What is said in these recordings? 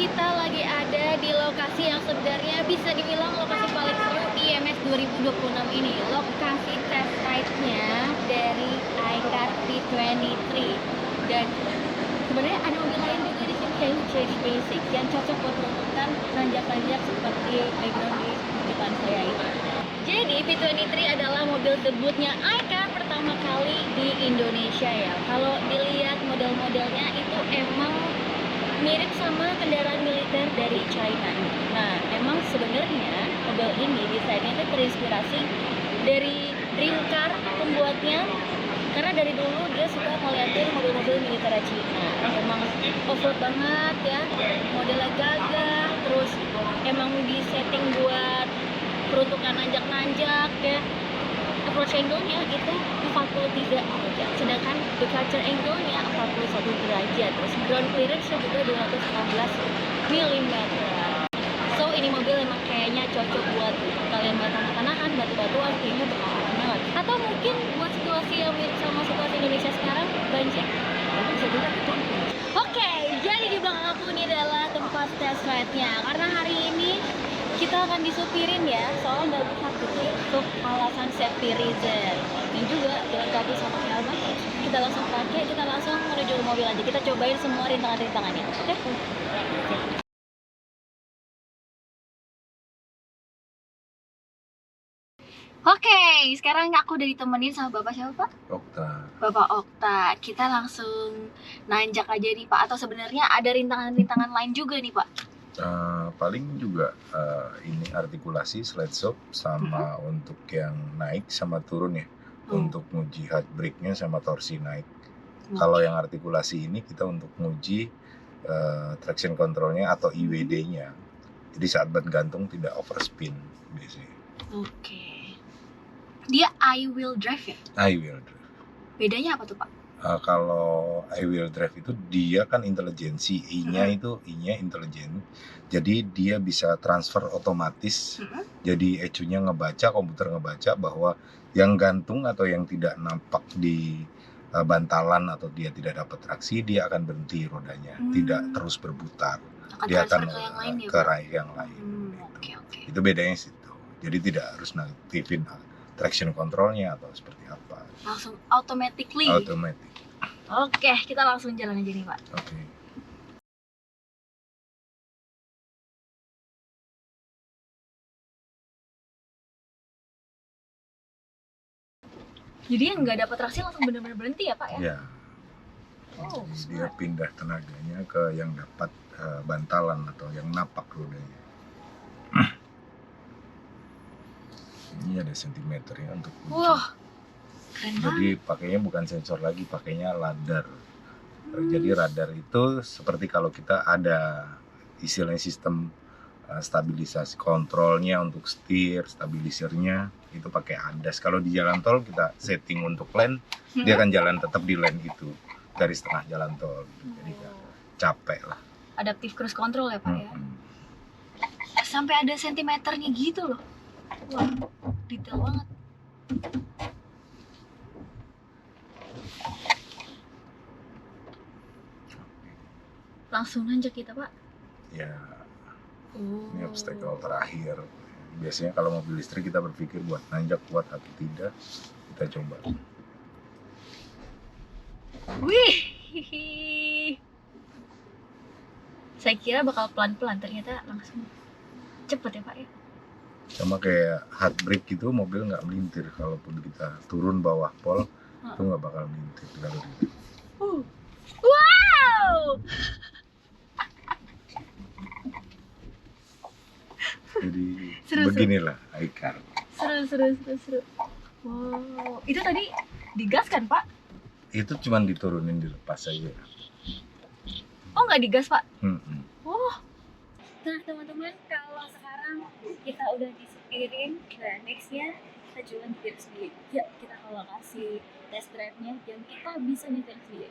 kita lagi ada di lokasi yang sebenarnya bisa dibilang lokasi paling seru di IMS 2026 ini. Lokasi test ride-nya dari iCar V23. Dan sebenarnya ada mobil lain juga di sini yang Chase Basic yang cocok buat melakukan nanjak-nanjak seperti background di depan saya ini. Jadi V23 adalah mobil debutnya iCar pertama kali di Indonesia ya. Kalau dilihat model-modelnya itu emang mirip sama kendaraan militer dari China. Nah, emang sebenarnya mobil ini desainnya itu terinspirasi dari Dream Car pembuatnya, karena dari dulu dia suka ngeliatin mobil-mobil militer Cina. Emang off-road banget ya, modelnya gagah, terus emang disetting buat peruntukan nanjak-nanjak ya. Approach angle-nya itu 43 derajat, sedangkan departure angle-nya 41 derajat, terus ground clearance-nya juga 214 mm. So ini mobil emang kayaknya cocok buat kalian buat tanah-tanahan, batu-batuan, kayaknya bakal aman banget. Atau mungkin buat situasi yang mirip sama situasi Indonesia sekarang, banjir, itu bisa juga gitu. Oke, jadi di belakang aku ini adalah tempat test ride-nya, karena hari ini kita akan disupirin ya, soalnya nggak bisa untuk alasan safety reason. Dan juga dilengkapi sama helmet. Kita langsung pakai, kita langsung menuju ke mobil aja. Kita cobain semua rintangan-rintangannya. Oke? Oke, sekarang aku udah ditemenin sama Bapak siapa, Pak? Okta. Bapak Okta. Kita langsung nanjak aja nih, Pak. Atau sebenarnya ada rintangan-rintangan lain juga nih, Pak? Paling juga ini artikulasi slide shock sama untuk yang naik sama turun ya, untuk nguji hard brake-nya sama torsi naik. Kalau yang artikulasi ini kita untuk nguji traction control-nya atau IWD-nya. Jadi saat ban gantung tidak overspin biasanya. Oke. Dia I-wheel drive ya? I-wheel drive. Bedanya apa tuh, Pak? Kalau I-wheel drive itu dia kan intelijensi, I-nya intelijen. Jadi dia bisa transfer otomatis. Jadi ECU-nya ngebaca, komputer ngebaca bahwa yang gantung atau yang tidak nampak di bantalan atau dia tidak dapat traksi, dia akan berhenti rodanya, tidak terus berputar. Dia akan ke yang lain. Oke. Itu bedanya situ. Jadi tidak harus aktifin traction controlnya atau seperti apa. Langsung automatically. Oke, kita langsung jalan aja nih, Pak. Oke. Jadi yang nggak dapat traksi langsung benar-benar berhenti ya, Pak ya? Ya. Oh, dia pindah tenaganya ke yang dapat bantalan atau yang napak rodanya. Ini ada sentimeternya untuk uji. Wah, keren banget. Jadi pakainya bukan sensor lagi, pakainya radar. Jadi radar itu seperti kalau kita ada istilahnya sistem stabilisasi kontrolnya untuk setir, stabilisernya itu pakai ADAS. Kalau di jalan tol kita setting untuk lane, dia akan jalan tetap di lane itu garis tengah jalan tol. Jadi capek lah. Adaptive cruise control ya, Pak ya. Sampai ada sentimeternya gitu loh. Wah, detail banget. Langsung nanjak kita, Pak. Ya. Ini obstacle terakhir. Biasanya kalau mobil listrik kita berpikir buat nanjak kuat atau tidak. Kita coba. Wih. Saya kira bakal pelan-pelan, ternyata langsung cepet ya, Pak ya. Sama kayak hard brake gitu, mobil nggak melintir. Kalaupun kita turun bawah pol, itu nggak bakal melintir. Wow. Jadi seru, beginilah iCar. Seru. Wow, itu tadi digas kan, Pak? Itu cuma diturunin, dilepas aja. Oh, nggak digas, Pak? Oh. Nah, teman-teman, kalau sekarang kita udah disupirin, nah nextnya kita juga nyetir sendiri. Ya, kita ke lokasi test drive-nya dan kita bisa nyetir sendiri.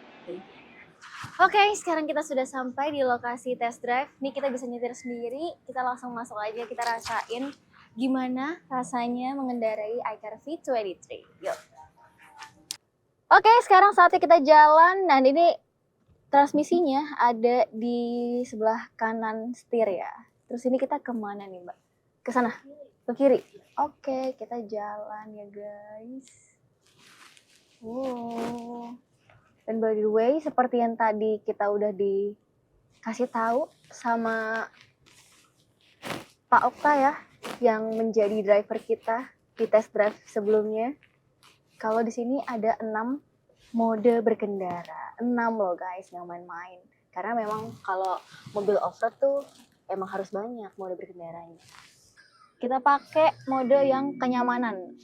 Oke, sekarang kita sudah sampai di lokasi test drive. Nih kita bisa nyetir sendiri, kita langsung masuk aja, kita rasain gimana rasanya mengendarai iCar V23. Yuk. Oke, sekarang saatnya kita jalan. Nah, ini Transmisinya ada di sebelah kanan setir ya. Terus ini kita kemana nih Mbak? Ke sana? Ke kiri? Oke, kita jalan ya guys. Wow. Dan by the way, seperti yang tadi kita udah dikasih tahu sama Pak Okta ya, yang menjadi driver kita di test drive sebelumnya. Kalau di sini ada 6 mode berkendara. 6 loh guys, yang main-main. Karena memang kalau mobil off-road tuh emang harus banyak mode berkendaranya. Kita pakai mode yang kenyamanan.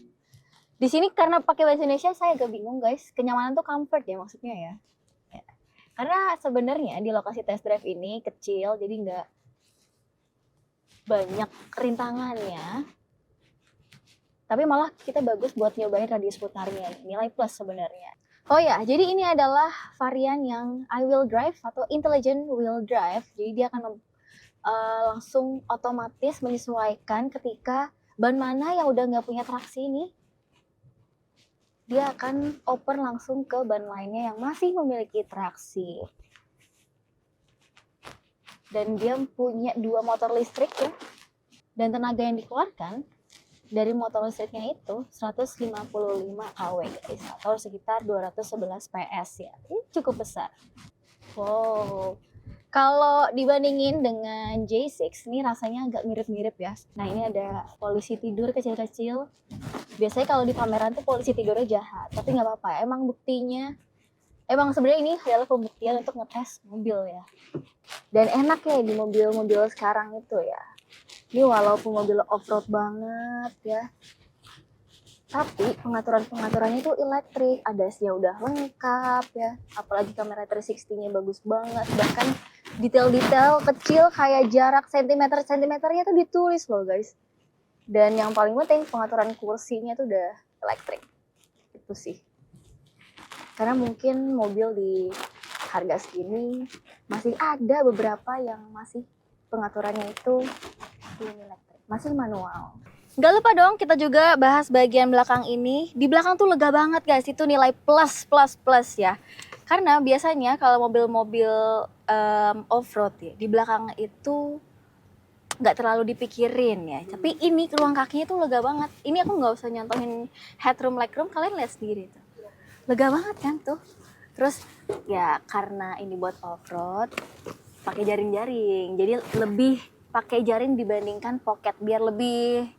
Di sini karena pakai bahasa Indonesia saya agak bingung guys. Kenyamanan tuh comfort ya maksudnya ya. Karena sebenarnya di lokasi test drive ini kecil, jadi nggak banyak rintangannya. Tapi malah kita bagus buat nyobain radius putarnya. Nilai plus sebenarnya. Oh ya, jadi ini adalah varian yang I-Wheel Drive atau Intelligent Wheel Drive. Jadi dia akan langsung otomatis menyesuaikan ketika ban mana yang udah nggak punya traksi ini. Dia akan open langsung ke ban lainnya yang masih memiliki traksi. Dan dia punya 2 motor listrik ya. Dan tenaga yang dikeluarkan dari motor listriknya itu 155 kW guys, atau sekitar 211 PS ya. Ini cukup besar. Wow. Kalau dibandingin dengan J6, ini rasanya agak mirip-mirip ya. Nah ini ada polisi tidur kecil-kecil. Biasanya kalau di pameran tuh polisi tidurnya jahat, tapi nggak apa-apa. Emang buktinya, emang sebenarnya ini adalah pembuktian untuk ngetes mobil ya. Dan enak ya di mobil-mobil sekarang itu ya. Ini walaupun mobil off-road banget ya, tapi pengaturannya itu elektrik, ADAS-nya udah lengkap ya, apalagi kamera 360-nya bagus banget, bahkan detail-detail kecil kayak jarak sentimeternya tuh ditulis loh guys. Dan yang paling penting pengaturan kursinya tuh udah elektrik, itu sih. Karena mungkin mobil di harga segini masih ada beberapa yang masih pengaturannya itu belum elektrik, masih manual. Gak lupa dong kita juga bahas bagian belakang ini. Di belakang tuh lega banget guys, itu nilai plus ya. Karena biasanya kalau mobil-mobil off-road ya, di belakang itu nggak terlalu dipikirin ya. Tapi ini ruang kakinya tuh lega banget. Ini aku nggak usah nyontohin headroom, legroom, kalian lihat sendiri tuh. Lega banget kan tuh. Terus ya karena ini buat off-road, pakai jaring-jaring. Jadi lebih pakai jaring dibandingkan pocket biar lebih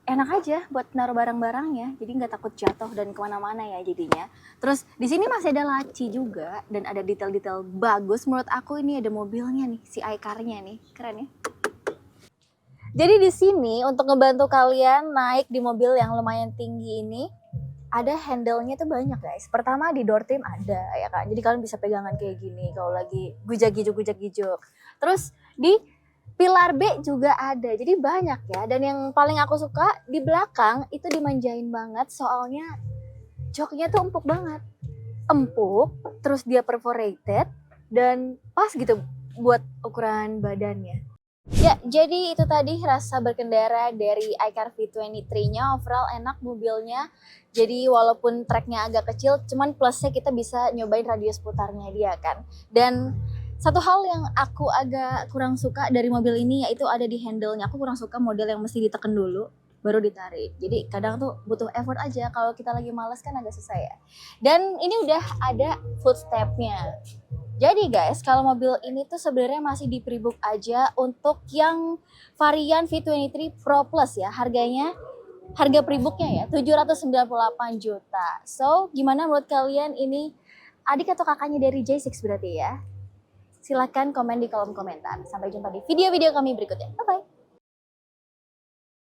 enak aja buat naruh barang-barangnya, jadi nggak takut jatuh dan kemana-mana ya jadinya. Terus di sini masih ada laci juga dan ada detail-detail bagus. Menurut aku ini ada mobilnya nih, si iCar-nya nih, keren ya. Jadi di sini untuk ngebantu kalian naik di mobil yang lumayan tinggi ini, ada handle-nya tuh banyak guys. Pertama di door trim ada ya kan, jadi kalian bisa pegangan kayak gini kalau lagi gujak-gijuk. Terus di pilar B juga ada, jadi banyak ya. Dan yang paling aku suka di belakang itu dimanjain banget, soalnya joknya tuh empuk banget. Empuk, terus dia perforated, dan pas gitu buat ukuran badannya. Ya, jadi itu tadi rasa berkendara dari iCar V23-nya. Overall enak mobilnya. Jadi walaupun tracknya agak kecil, cuman plusnya kita bisa nyobain radius putarnya dia kan. Dan satu hal yang aku agak kurang suka dari mobil ini yaitu ada di handle-nya. Aku kurang suka model yang mesti ditekan dulu baru ditarik. Jadi kadang tuh butuh effort aja, kalau kita lagi males kan agak susah ya. Dan ini udah ada footstep-nya. Jadi guys, kalau mobil ini tuh sebenarnya masih di pre-book aja untuk yang varian V23 Pro Plus ya. Harga pre-booknya ya 798 juta. So, gimana menurut kalian, ini adik atau kakaknya dari J6 berarti ya? Silakan komen di kolom komentar. Sampai jumpa di video-video kami berikutnya. Bye-bye.